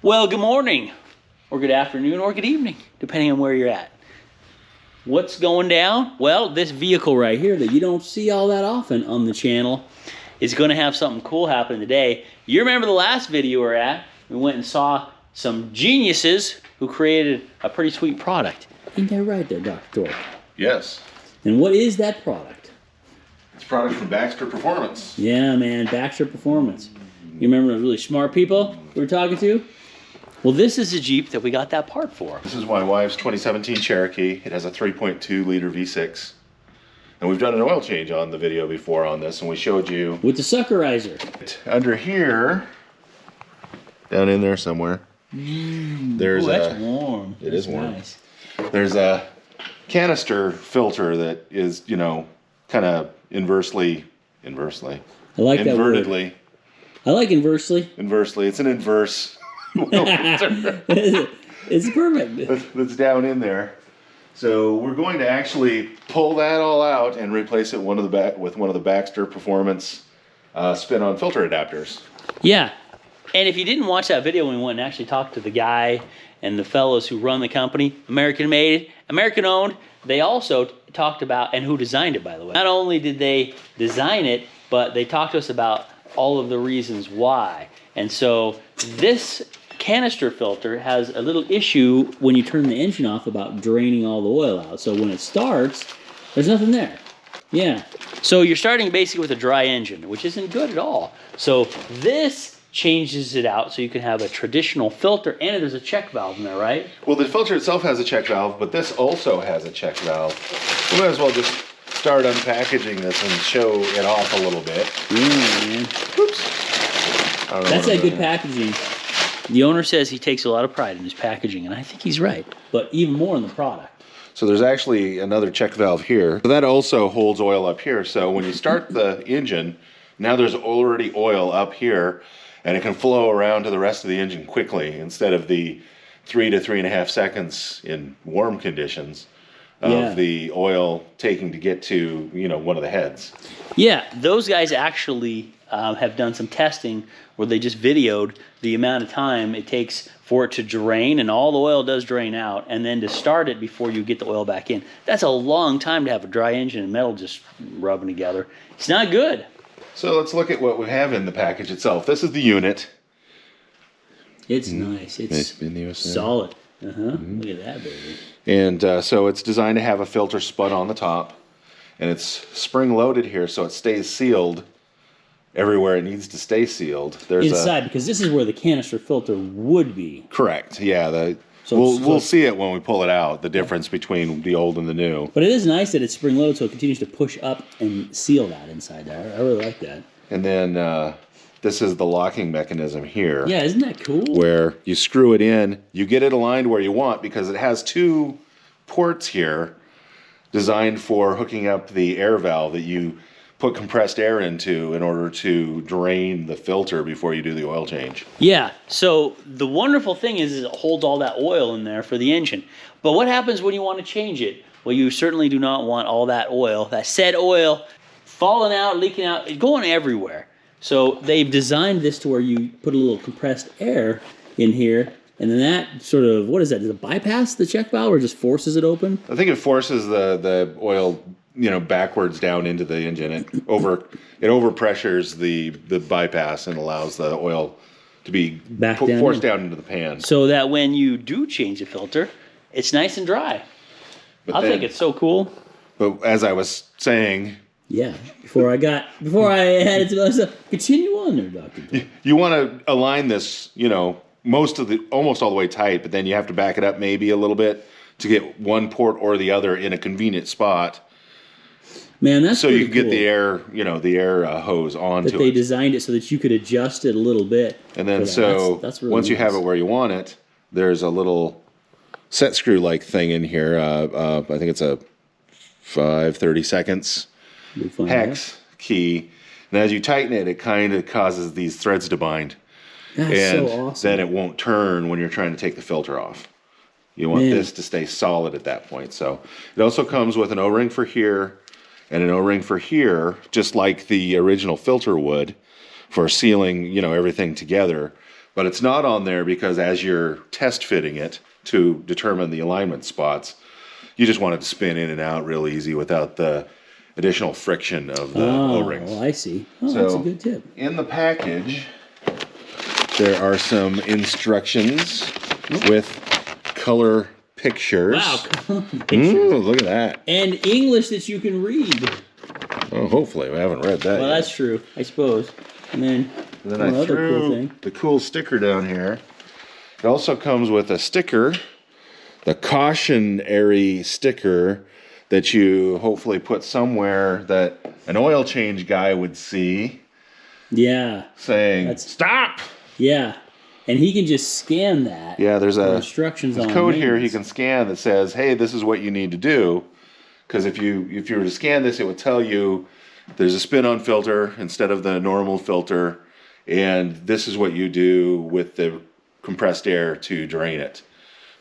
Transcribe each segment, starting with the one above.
Well, good morning, or good afternoon, or good evening, depending on where you're at. What's going down? Well, this vehicle right here that you don't see all that often on the channel is going to have something cool happen today. You remember the last video we were at? We went and saw some geniuses who created a pretty sweet product. Ain't that right there, Dr. Torque? Yes. And what is that product? It's a product from Baxter Performance. Yeah, man, Baxter Performance. You remember those really smart people we were talking to? Well, this is a Jeep that we got that part for. This is my wife's 2017 Cherokee. It has a 3.2 liter V6. And we've done an oil change on the video before on this, and we showed you... with the suckerizer. Under here, down in there somewhere, there's that's warm. It is warm. Nice. There's a canister filter that is, you know, kind of inversely. I like that word. Invertedly. I like inversely. Inversely. It's an inverse oil filter. It's perfect. That's down in there. So we're going to actually pull that all out and replace it with one of the Baxter Performance spin-on filter adapters. Yeah. And if you didn't watch that video when we went and actually talked to the guy and the fellows who run the company, American made, American owned, they also talked about, and who designed it, by the way. Not only did they design it, but they talked to us about all of the reasons why. And so this canister filter has a little issue when you turn the engine off about draining all the oil out. So when it starts, there's nothing there. Yeah. So you're starting basically with a dry engine, which isn't good at all. So this changes it out so you can have a traditional filter, and there's a check valve in there, right? Well, the filter itself has a check valve, but this also has a check valve. We might as well just start unpackaging this and show it off a little bit. Oops. That's that good packaging. The owner says he takes a lot of pride in his packaging, and I think he's right, but even more in the product. So there's actually another check valve here. So that also holds oil up here. So when you start the engine, now there's already oil up here, and it can flow around to the rest of the engine quickly instead of the 3 to 3.5 seconds in warm conditions of the oil taking to get to, you know, one of the heads. Yeah, those guys actually have done some testing where they just videoed the amount of time it takes for it to drain, and all the oil does drain out, and then to start it before you get the oil back in. That's a long time to have a dry engine and metal just rubbing together. It's not good. So let's look at what we have in the package itself. This is the unit. It's nice. It's solid. Look at that, baby. And so it's designed to have a filter spud on the top, and it's spring-loaded here so it stays sealed everywhere it needs to stay sealed. There's inside, because this is where the canister filter would be. Correct. Yeah. We'll see it when we pull it out, the difference between the old and the new. But it is nice that it's spring-loaded so it continues to push up and seal that inside there. I really like that. And then this is the locking mechanism here. Yeah, isn't that cool? Where you screw it in, you get it aligned where you want, because it has two ports here designed for hooking up the air valve that you put compressed air into in order to drain the filter before you do the oil change. Yeah, so the wonderful thing is it holds all that oil in there for the engine. But what happens when you want to change it? Well, you certainly do not want all that oil, that said oil, falling out, leaking out, going everywhere. So they've designed this to where you put a little compressed air in here, and then that sort of, what is that? Does it bypass the check valve or just forces it open? I think it forces the oil, you know, backwards down into the engine. It overpressures the bypass and allows the oil to be forced down into the pan. So that when you do change the filter, it's nice and dry. I think it's so cool. But as I was saying, yeah, before I had it to myself, continue on there, Doctor. You want to align this, you know, almost all the way tight, but then you have to back it up maybe a little bit to get one port or the other in a convenient spot. Man, that's so you can get the air, you know, the air hose onto it. That they designed it so that you could adjust it a little bit. And then that's really once you have it where you want it, there's a little set screw like thing in here. I think it's a 5/30 seconds hex key. And as you tighten it, it kind of causes these threads to bind. That's so awesome. Then it won't turn when you're trying to take the filter off. You want this to stay solid at that point. So it also comes with an O-ring for here and an O-ring for here, just like the original filter would, for sealing, you know, everything together. But it's not on there because as you're test fitting it to determine the alignment spots, you just want it to spin in and out real easy without the additional friction of the O-rings. Oh, I see. Oh, So, that's a good tip. in the package, there are some instructions with color pictures. Wow, pictures. Ooh, look at that. And English that you can read. Oh, hopefully. We haven't read that Well, yet. that's true, I suppose. And then I another threw cool thing. the cool sticker down here. It also comes with a sticker, the cautionary sticker that you hopefully put somewhere that an oil change guy would see. Yeah. Saying, stop! Yeah. And he can just scan that. Yeah, there's a instructions on code here he maintenance. can scan that says, hey, this is what you need to do. Because if you were to scan this, it would tell you there's a spin-on filter instead of the normal filter, and this is what you do with the compressed air to drain it.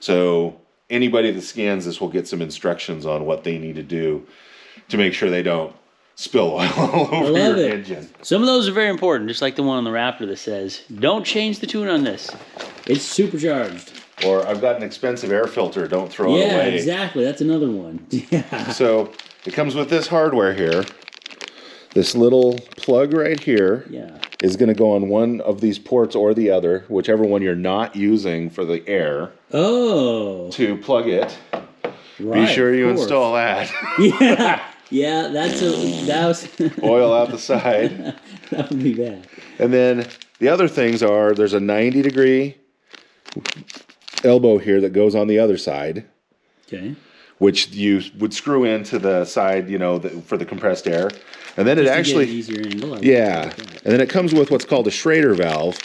So anybody that scans this will get some instructions on what they need to do to make sure they don't spill oil all over your engine. Some of those are very important, just like the one on the Raptor that says, don't change the tune on this. It's supercharged. Or I've got an expensive air filter, don't throw it away. Yeah, exactly. That's another one. Yeah. So it comes with this hardware here. This little plug right here is going to go on one of these ports or the other, whichever one you're not using for the air. Oh. To plug it. Right, be sure you install that. Yeah. Yeah, that was oil out the side. That would be bad. And then the other things are there's a 90-degree elbow here that goes on the other side. Okay. Which you would screw into the side, you know, for the compressed air. And then Just it actually, to get an easier angle, yeah. And then it comes with what's called a Schrader valve,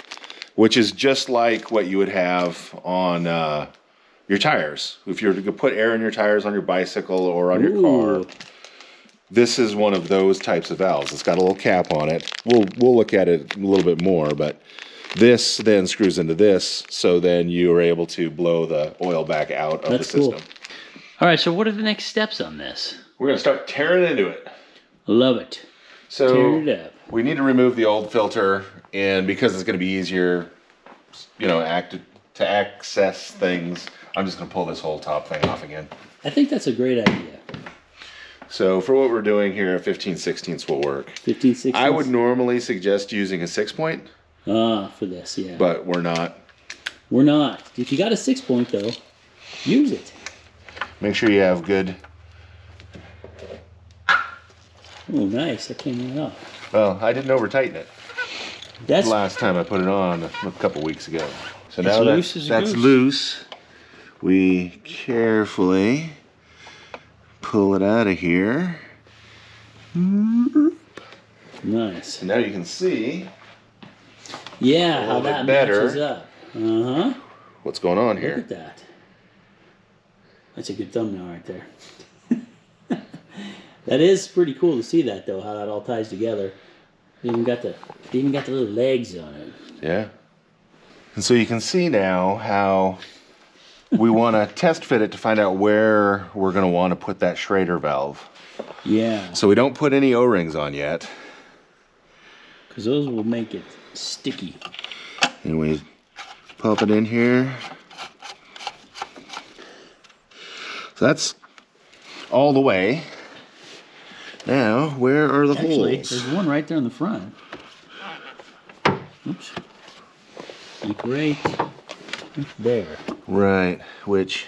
which is just like what you would have on your tires. If you were to put air in your tires on your bicycle or on your car, this is one of those types of valves. It's got a little cap on it. We'll look at it a little bit more, but this then screws into this, so then you are able to blow the oil back out of the system. Cool. All right, so what are the next steps on this? We're going to start tearing into it. Love it. So tear it up. We need to remove the old filter, and because it's going to be easier, you know, to access things, I'm just going to pull this whole top thing off again. I think that's a great idea. So for what we're doing here, 15/16 will work. 15/16. I would normally suggest using a 6-point. For this, yeah. But we're not. We're not. If you got a 6-point though, use it. Make sure you have good. Oh, nice. That came right off. Well, I didn't over tighten it. That's last time I put it on a couple weeks ago. So now that's loose. We carefully pull it out of here. Nice. And now you can see. Yeah, how that matches up. What's going on here? Look at that. That's a good thumbnail right there. That is pretty cool to see that though, how that all ties together. They even got the little legs on it. Yeah. And so you can see now how we want to test fit it to find out where we're going to want to put that Schrader valve. Yeah. So we don't put any O-rings on yet. Because those will make it sticky. And we pop it in here. So that's all the way. Now, where are the holes? There's one right there in the front. Oops. Like right there. Right, which...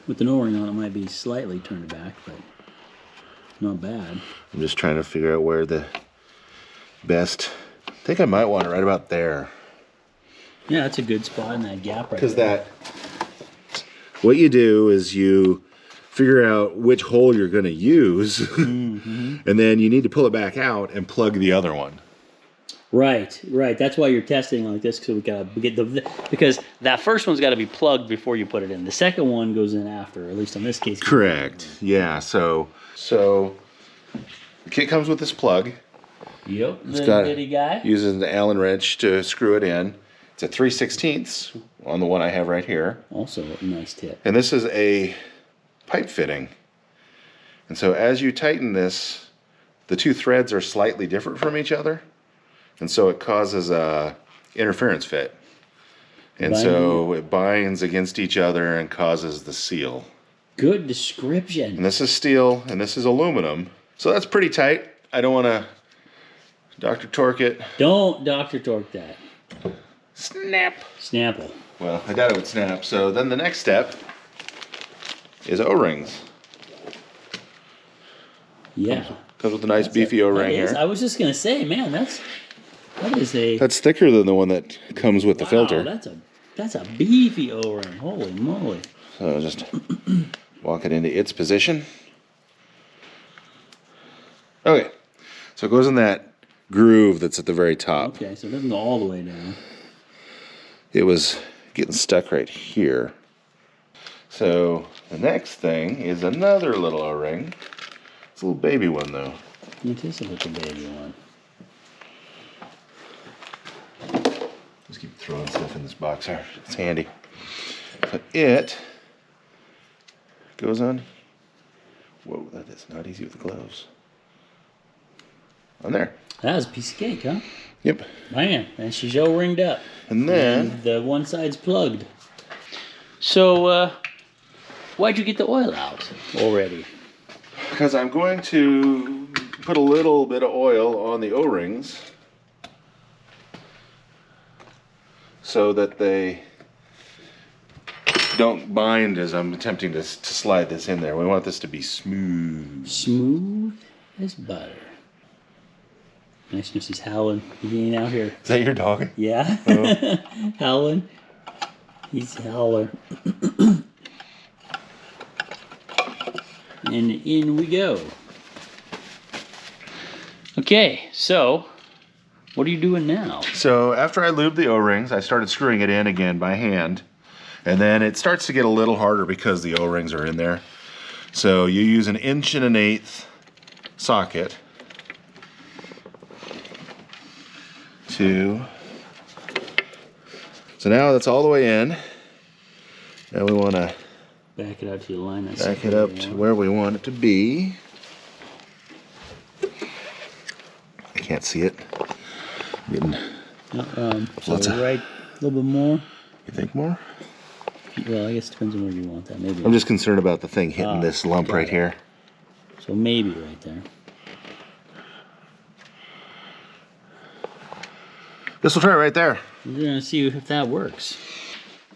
With an O-ring on it might be slightly turned back, but not bad. I'm just trying to figure out where the best... I think I might want it right about there. Yeah, that's a good spot in that gap right there. Because that... What you do is you figure out which hole you're going to use, and then you need to pull it back out and plug the other one. Right. That's why you're testing like this, because we gotta get because that first one's got to be plugged before you put it in. The second one goes in after, at least in this case. Correct. Yeah. So the kit comes with this plug. Yep. It's got bitty guy. Uses the Allen wrench to screw it in. It's a 3/16 on the one I have right here. Also a nice tip. And this is a pipe fitting. And so as you tighten this, the two threads are slightly different from each other. and so it causes a interference fit. And so it binds against each other and causes the seal. Good description. And this is steel, and this is aluminum. So that's pretty tight. I don't want to Dr. Torque it. Don't Dr. Torque that. Snap. Snapple. Well, I doubt it would snap. So then the next step is O-rings. Yeah. Comes with a nice beefy O-ring here. I was just going to say, man, that is a... That's thicker than the one that comes with the filter. That's a beefy O-ring. Holy moly. So just walk it into its position. Okay. So it goes in that groove that's at the very top. Okay, so it doesn't go all the way down. It was getting stuck right here. So the next thing is another little O-ring. It's a little baby one though. Anticipate the baby one. Just keep throwing stuff in this box here. It's handy. So it goes on. Whoa, that is not easy with the gloves. On there. That was a piece of cake, huh? Yep. Man, and she's all ringed up. And then and the one side's plugged. So, why'd you get the oil out already? Because I'm going to put a little bit of oil on the O-rings so that they don't bind as I'm attempting to slide this in there. We want this to be smooth. Smooth as butter. Niceness is howling. He ain't out here. Is that your dog? Yeah. Oh. Howling. He's a howler. And in we go. Okay, so what are you doing now? So after I lubed the O-rings, I started screwing it in again by hand. And then it starts to get a little harder because the O-rings are in there. So you use an 1 1/8" socket to... So now that's all the way in. Now we want to back it out to your line. back it up to where we want it to be. I can't see it. So right a little bit more. You think more? Well, I guess it depends on where you want that. Maybe. I'm just concerned about the thing hitting this lump right here. So maybe right there. This will try right there. We're gonna see if that works.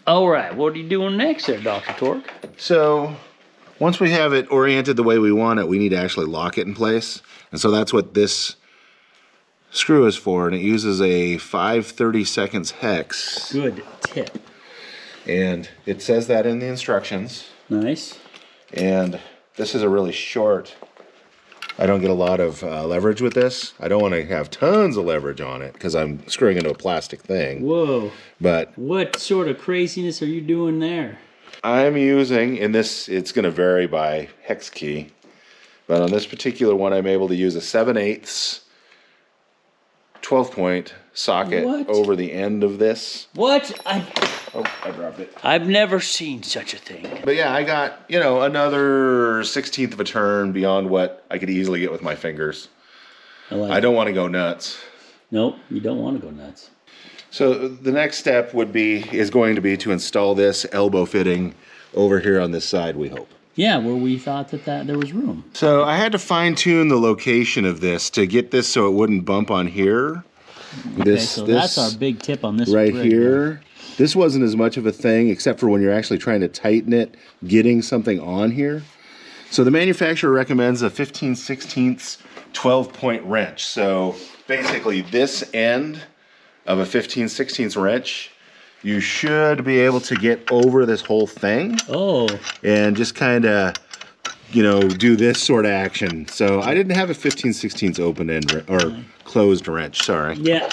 All right, what are you doing next there, Dr. Torque? So once we have it oriented the way we want it, we need to actually lock it in place. And so that's what this screw is for, and it uses a 5/32 hex. Good tip. And it says that in the instructions. Nice. And this is a really short, I don't get a lot of leverage with this. I don't want to have tons of leverage on it because I'm screwing into a plastic thing. Whoa. But what sort of craziness are you doing there? I'm using, in this, it's going to vary by hex key, but on this particular one, I'm able to use a 7/8 12-point socket over the end of this. What? Oh, I dropped it. I've never seen such a thing. But yeah, I got, you know, another 1/16 of a turn beyond what I could easily get with my fingers. I don't want to go nuts. Nope, you don't want to go nuts. So the next step is going to be to install this elbow fitting over here on this side, we hope. Yeah, where we thought that there was room. So I had to fine tune the location of this to get this so it wouldn't bump on here. Okay, so that's our big tip on this right rig, here. Right? This wasn't as much of a thing except for when you're actually trying to tighten it, getting something on here. So the manufacturer recommends a 15/16 12-point wrench. So basically this end of a 15/16 wrench, you should be able to get over this whole thing. Oh. And just kind of, you know, do this sort of action. So I didn't have a 15/16 open end or closed wrench, sorry. Yeah,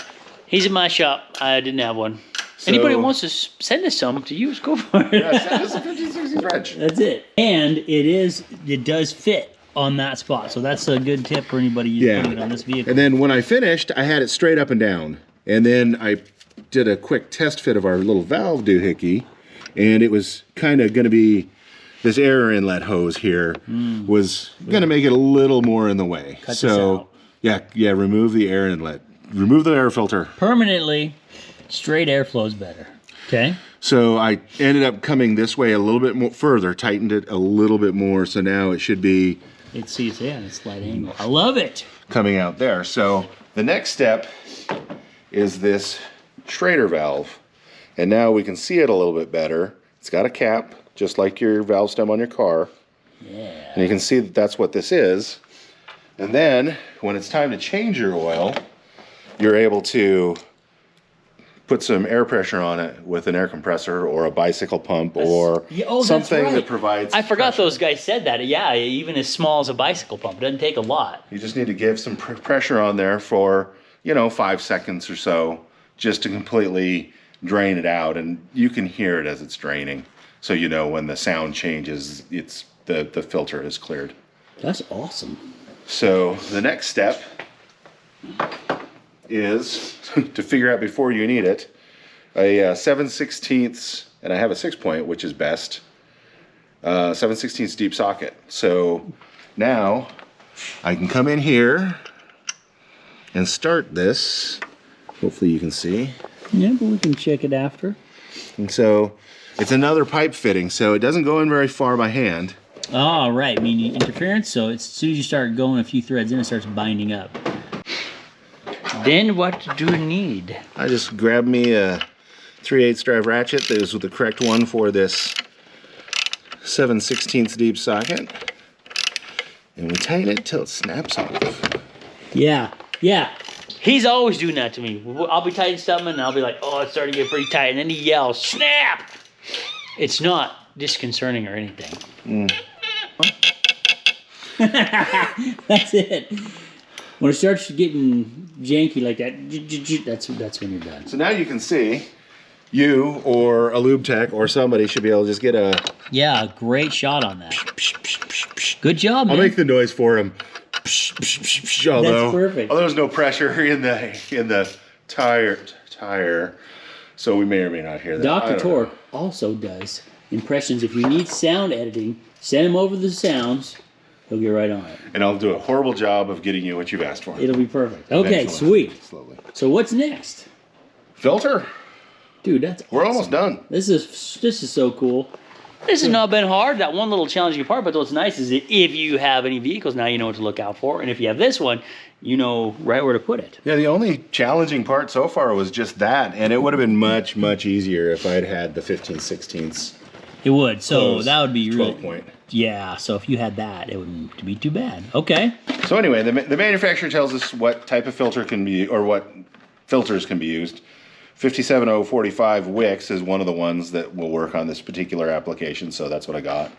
he's in my shop. I didn't have one. So, anybody wants to send us some to use, go for it. Yeah, send us a 15/16 wrench. That's it. And it does fit on that spot. So that's a good tip for anybody putting it on this vehicle. And then when I finished, I had it straight up and down. And then I did a quick test fit of our little valve doohickey, and it was kind of going to be, this air inlet hose here was going to make it a little more in the way. Cut this out. Yeah, remove the air inlet remove the air filter. Permanently, straight airflow is better. Okay. So I ended up coming this way a little bit more further, tightened it a little bit more, so now it should be... It's a slight angle. I love it. Coming out there. So the next step is this Schrader valve. And now we can see it a little bit better. It's got a cap, just like your valve stem on your car. Yeah. And you can see that that's what this is. And then when it's time to change your oil, you're able to put some air pressure on it with an air compressor or a bicycle pump or something that provides I forgot pressure. those guys said that. Yeah, even as small as a bicycle pump. It doesn't take a lot. You just need to give some pressure on there for, 5 seconds or so, just to completely drain it out. And you can hear it as it's draining. So you know when the sound changes, it's the filter is cleared. That's awesome. So the next step is to figure out before you need it, a 7/16, and I have a 6-point, which is best, 7/16 deep socket. So now I can come in here and start this. Hopefully you can see. Yeah, but we can check it after. And so it's another pipe fitting, so it doesn't go in very far by hand. Oh, right, meaning interference. So it's, as soon as you start going a few threads in, it starts binding up. Then what do you need? I just grabbed me a 3/8 drive ratchet that is with the correct one for this 7/16 deep socket. And we tighten it till it snaps off. Yeah. He's always doing that to me. I'll be tightening something and I'll be like, oh, it's starting to get pretty tight. And then he yells, snap! It's not disconcerting or anything. That's it. When it starts getting janky like that, that's when you're done. So now you can see, you or a lube tech or somebody should be able to just get a... Yeah, great shot on that. Good job, man. I'll make the noise for him. Although, That's perfect. Although there's no pressure in the tire, so we may or may not hear that. Dr. Torque also does impressions. If you need sound editing, send him over the sounds. He'll get right on it. And I'll do a horrible job of getting you what you've asked for. It'll be perfect. Okay, Eventually. sweet. Slowly. So what's next? Filter. Dude, that's awesome. We're almost done. This is so cool. This has not been hard. That one little challenging part, but what's nice is that if you have any vehicles now, you know what to look out for. And if you have this one, you know right where to put it. Yeah, the only challenging part so far was just that. And it would have been much, much easier if I'd had the 15/16. It would. So that would be really... 12-point. Yeah, so if you had that, it wouldn't be too bad. Okay. So anyway, the manufacturer tells us what type of filter can be, or what filters can be used. 57045 Wix is one of the ones that will work on this particular application, so that's what I got.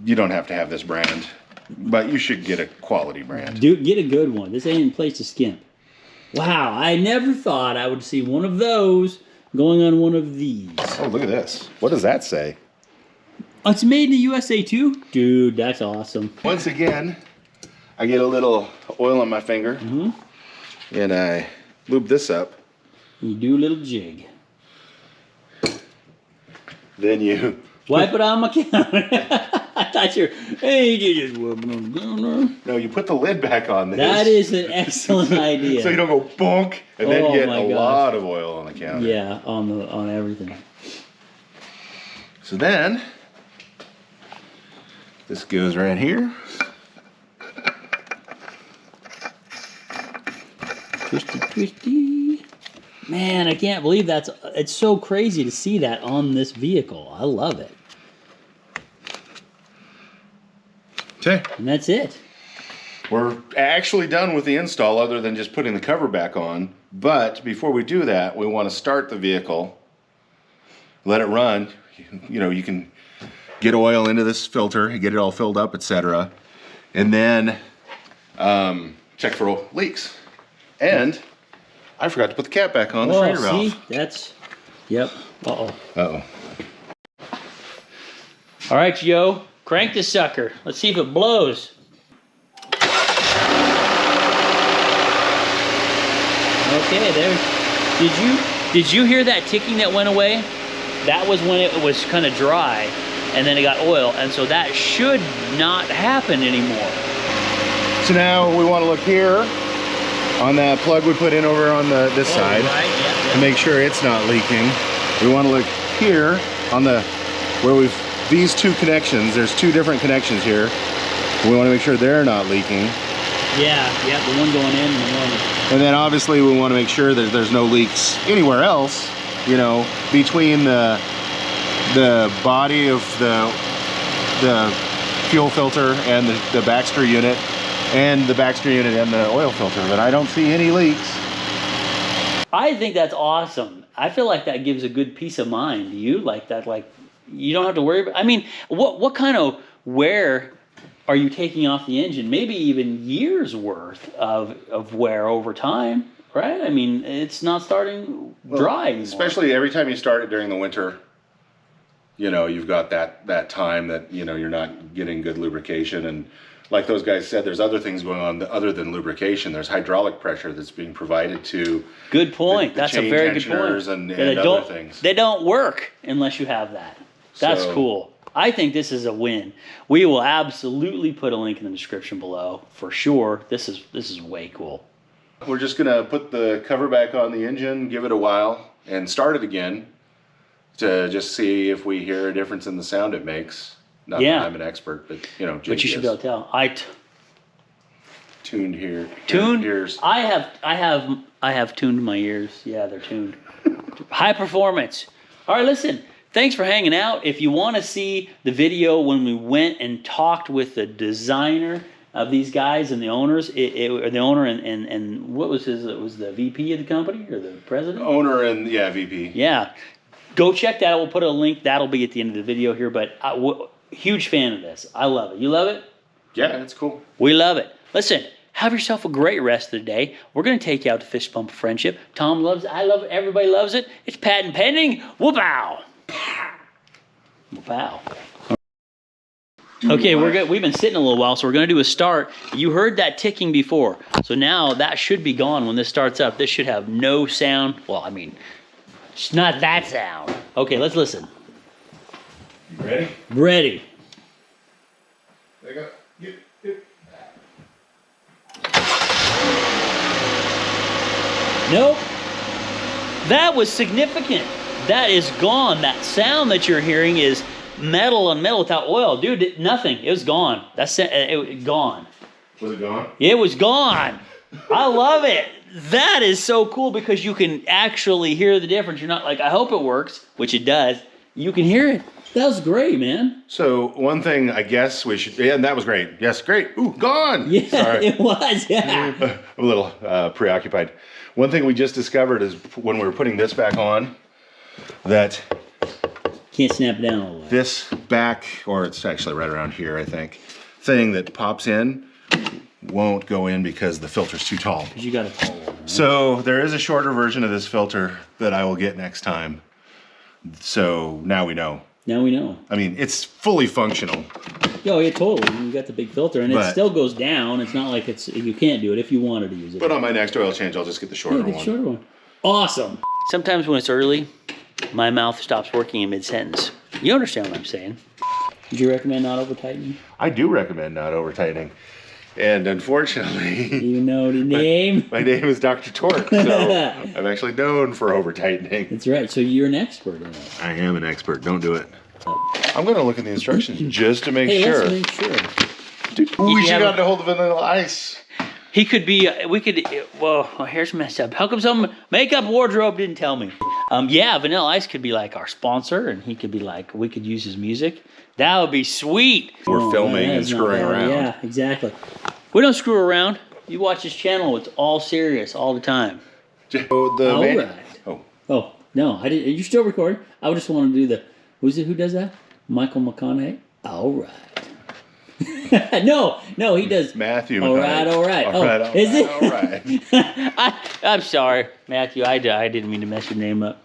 You don't have to have this brand, but you should get a quality brand. Dude, get a good one. This ain't a place to skimp. Wow, I never thought I would see one of those going on one of these. Oh, look at this. What does that say? Oh, it's made in the USA too? Dude, that's awesome. Once again, I get a little oil on my finger, and I lube this up. You do a little jig. Then you... Wipe it on my counter. I thought you were, hey, you just whip it on the counter. No, you put the lid back on this. That is an excellent idea. So you don't go bonk, and then get my a gosh. lot of oil on the counter. Yeah, on everything. So then, this goes right here. Twisty, twisty. Man, I can't believe it's so crazy to see that on this vehicle. I love it. Okay. And that's it. We're actually done with the install other than just putting the cover back on. But before we do that, we want to start the vehicle, let it run. You know, you can get oil into this filter and get it all filled up, etc. And then check for leaks. And I forgot to put the cap back on the Schrader valve. See? That's, yep. Uh-oh. Uh-oh. All right, Joe, crank this sucker. Let's see if it blows. Okay, there. Did you hear that ticking that went away? That was when it was kind of dry, and then it got oil, and so that should not happen anymore. So now we want to look here on that plug we put in over on this side, right, yeah. to make sure it's not leaking. We want to look here on these two connections. There's two different connections here. We want to make sure they're not leaking. Yeah, the one going in and the one. And then obviously we want to make sure that there's no leaks anywhere else, you know, between the body of the fuel filter and the Baxter unit, and the Baxter unit and the oil filter. But I don't see any leaks. I think that's awesome. I feel like that gives a good peace of mind. Do you like that? Like, you don't have to worry about, I mean, what kind of wear are you taking off the engine? Maybe even years worth of wear over time, right? I mean, it's not starting dry anymore. Especially every time you start it during the winter, you know, you've got that time that, you know, you're not getting good lubrication. And like those guys said, there's other things going on other than lubrication. There's hydraulic pressure that's being provided to. Good point. The That's a very good point. And other things. They don't work unless you have that. That's So, cool. I think this is a win. We will absolutely put a link in the description below for sure. This is way cool. We're just gonna put the cover back on the engine, give it a while, and start it again to just see if we hear a difference in the sound it makes. Not that I'm an expert, but you know, But you should be able to tell. Tuned here. Tuned ears. I have tuned my ears. Yeah, they're tuned. High performance. All right, listen. Thanks for hanging out. If you want to see the video when we went and talked with the designer of these guys and the owners, the owner and what was his? It was the VP of the company or the president? Owner and VP. Yeah. Go check that. We'll put a link. That'll be at the end of the video here. But huge fan of this. I love it. You love it? Yeah, it's cool. We love it. Listen, have yourself a great rest of the day. We're going to take you out to Fist Bump of Friendship. Tom loves it. I love it. Everybody loves it. It's patent pending. Whoop-ow. Wow. Okay, we've been sitting a little while, so we're going to do a start. You heard that ticking before, so now that should be gone when this starts up. This should have no sound. Well, I mean, it's not that sound. Okay, let's listen. You ready? Ready. There you go. Nope. That was significant. That is gone. That sound that you're hearing is metal on metal without oil. Dude, nothing. It was gone. That's it, gone. Was it gone? It was gone. I love it. That is so cool because you can actually hear the difference. You're not like, I hope it works, which it does. You can hear it. That was great, man. So one thing I guess we should, and that was great. Yes, great. Ooh, gone. Yeah, Sorry. it was, yeah. I'm a little preoccupied. One thing we just discovered is when we were putting this back on, that can't snap it down all the way. This back, or it's actually right around here, I think, thing that pops in won't go in because the filter's too tall. Because you got a tall one. Right? So there is a shorter version of this filter that I will get next time. So now we know. Now we know. I mean, it's fully functional. Oh, yeah, totally. You got the big filter, and it still goes down. It's not like you can't do it if you wanted to use it. But on my next oil change, I'll just get the shorter one. Shorter one. Awesome. Sometimes when it's early, my mouth stops working in mid-sentence. You understand what I'm saying? Would you recommend not over-tightening? I do recommend not over-tightening. And unfortunately... You know the name? My name is Dr. Torque, so I'm actually known for over-tightening. That's right. So you're an expert in it. I am an expert. Don't do it. I'm going to look at the instructions just to make sure. Let's make sure. Dude, we should have gotten a hold of Vanilla Ice. He could be, well, here's messed up. How come some makeup wardrobe didn't tell me? Yeah, Vanilla Ice could be like our sponsor, and he could be like, we could use his music. That would be sweet. We're filming and screwing around. Yeah, exactly. We don't screw around. You watch this channel, it's all serious all the time. Oh, no, I didn't. You're still recording. I just want to do who does that? Michael McConaughey? All right. no, he does. Matthew. All right. Is it? All right. I'm sorry, Matthew. I didn't mean to mess your name up.